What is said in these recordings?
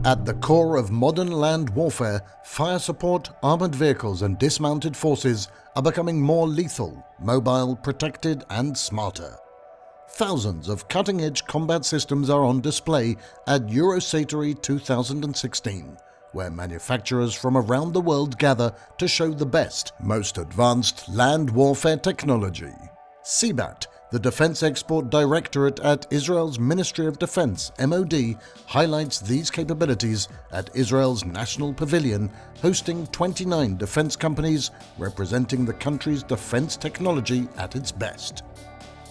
At the core of modern land warfare, fire support, armored vehicles and dismounted forces are becoming more lethal, mobile, protected and smarter. Thousands of cutting-edge combat systems are on display at Eurosatory 2016, where manufacturers from around the world gather to show the best, most advanced land warfare technology. SIBAT, the Defense Export Directorate at Israel's Ministry of Defense (MOD), highlights these capabilities at Israel's National Pavilion, hosting 29 defense companies representing the country's defense technology at its best.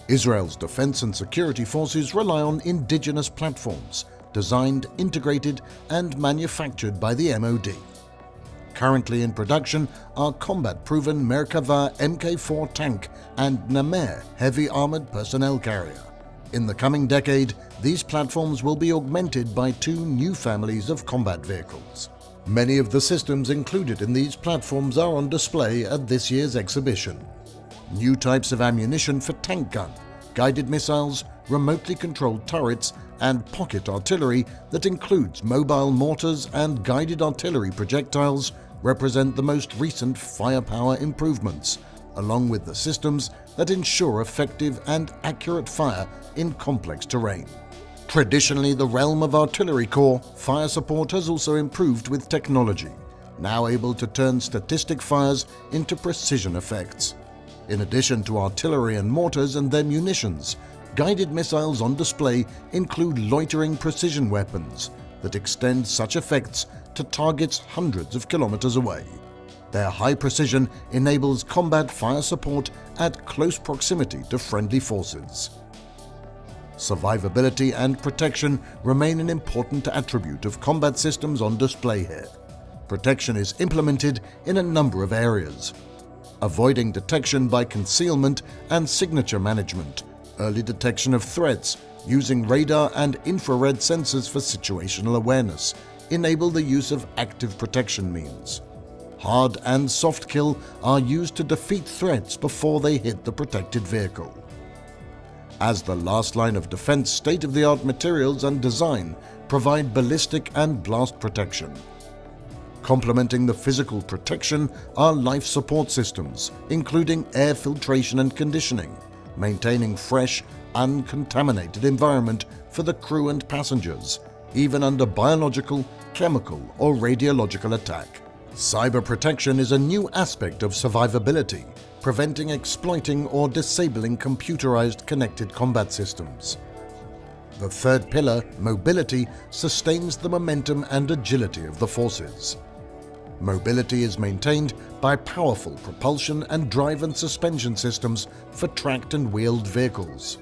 Israel's defense and security forces rely on indigenous platforms, designed, integrated and manufactured by the MOD. Currently in production are combat-proven Merkava Mk4 tank and Namer heavy armored personnel carrier. In the coming decade, these platforms will be augmented by two new families of combat vehicles. Many of the systems included in these platforms are on display at this year's exhibition. New types of ammunition for tank gun, guided missiles, remotely controlled turrets and pocket artillery that includes mobile mortars and guided artillery projectiles represent the most recent firepower improvements, along with the systems that ensure effective and accurate fire in complex terrain. Traditionally the realm of artillery corps, fire support has also improved with technology, now able to turn statistic fires into precision effects. In addition to artillery and mortars and their munitions, guided missiles on display include loitering precision weapons that extend such effects to targets hundreds of kilometers away. Their high precision enables combat fire support at close proximity to friendly forces. Survivability and protection remain an important attribute of combat systems on display here. Protection is implemented in a number of areas: avoiding detection by concealment and signature management, early detection of threats, using radar and infrared sensors for situational awareness, enable the use of active protection means. Hard and soft kill are used to defeat threats before they hit the protected vehicle. As the last line of defense, state-of-the-art materials and design provide ballistic and blast protection. Complementing the physical protection are life support systems, including air filtration and conditioning, maintaining fresh, uncontaminated environment for the crew and passengers, even under biological, chemical or radiological attack. Cyber protection is a new aspect of survivability, preventing exploiting or disabling computerized connected combat systems. The third pillar, mobility, sustains the momentum and agility of the forces. Mobility is maintained by powerful propulsion and drive and suspension systems for tracked and wheeled vehicles.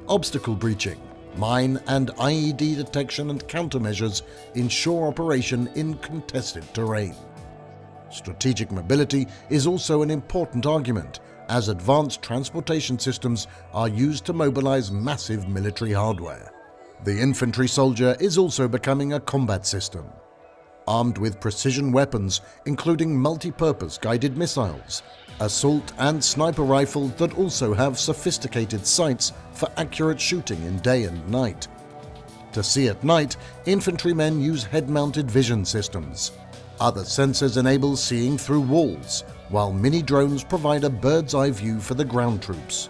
Obstacle breaching, mine and IED detection and countermeasures ensure operation in contested terrain. Strategic mobility is also an important argument, as advanced transportation systems are used to mobilize massive military hardware. The infantry soldier is also becoming a combat system. Armed with precision weapons, including multi-purpose guided missiles, assault and sniper rifles that also have sophisticated sights for accurate shooting in day and night. To see at night, infantrymen use head-mounted vision systems. Other sensors enable seeing through walls, while mini-drones provide a bird's-eye view for the ground troops.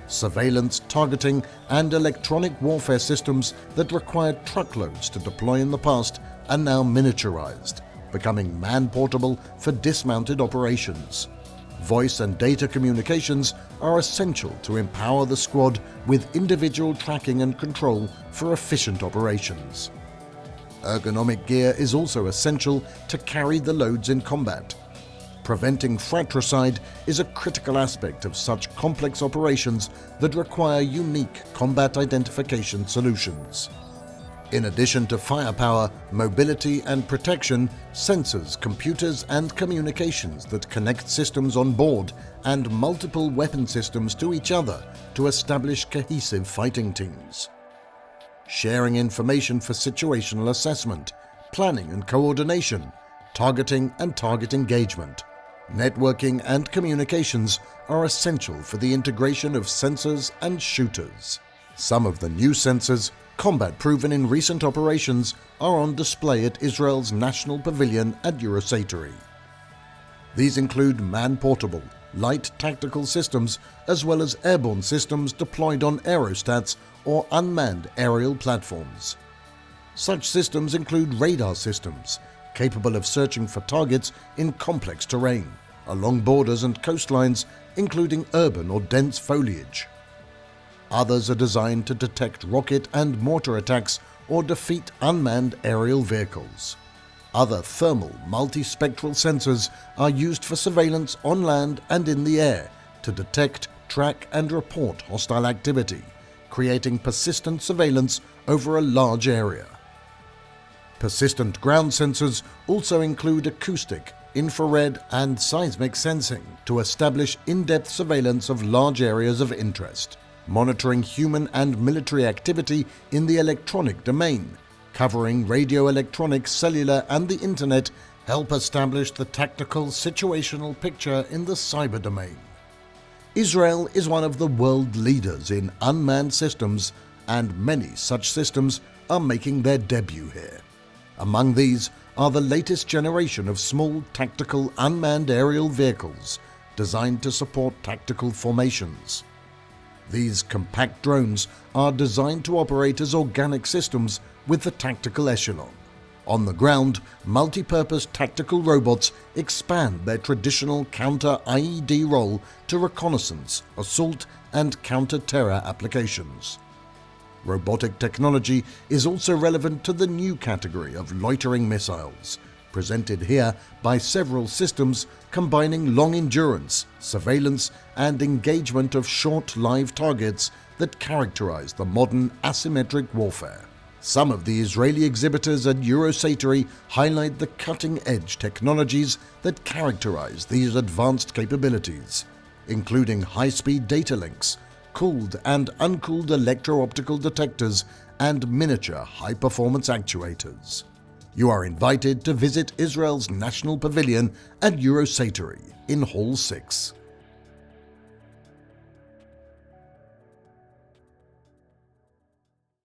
Surveillance, targeting and electronic warfare systems that required truckloads to deploy in the past are now miniaturized, becoming man-portable for dismounted operations. Voice and data communications are essential to empower the squad with individual tracking and control for efficient operations. Ergonomic gear is also essential to carry the loads in combat. Preventing fratricide is a critical aspect of such complex operations that require unique combat identification solutions. In addition to firepower, mobility and protection, sensors, computers and communications that connect systems on board and multiple weapon systems to each other to establish cohesive fighting teams. Sharing information for situational assessment, planning and coordination, targeting and target engagement. Networking and communications are essential for the integration of sensors and shooters. Some of the new sensors, combat proven in recent operations, are on display at Israel's National Pavilion at Eurosatory. These include man-portable, light tactical systems as well as airborne systems deployed on aerostats or unmanned aerial platforms. Such systems include radar systems, capable of searching for targets in complex terrain, along borders and coastlines, including urban or dense foliage. Others are designed to detect rocket and mortar attacks or defeat unmanned aerial vehicles. Other thermal multispectral sensors are used for surveillance on land and in the air to detect, track and report hostile activity, creating persistent surveillance over a large area. Persistent ground sensors also include acoustic, infrared and seismic sensing to establish in-depth surveillance of large areas of interest, monitoring human and military activity in the electronic domain, covering radio electronics, cellular and the internet, help establish the tactical situational picture in the cyber domain. Israel is one of the world leaders in unmanned systems, and many such systems are making their debut here. Among these are the latest generation of small tactical unmanned aerial vehicles designed to support tactical formations. These compact drones are designed to operate as organic systems with the tactical echelon. On the ground, multi-purpose tactical robots expand their traditional counter-IED role to reconnaissance, assault and counter-terror applications. Robotic technology is also relevant to the new category of loitering missiles, presented here by several systems combining long endurance, surveillance and engagement of short live targets that characterize the modern asymmetric warfare. Some of the Israeli exhibitors at Eurosatory highlight the cutting-edge technologies that characterize these advanced capabilities, including high-speed data links, cooled and uncooled electro-optical detectors, and miniature high-performance actuators. You are invited to visit Israel's National Pavilion at Eurosatory in Hall 6.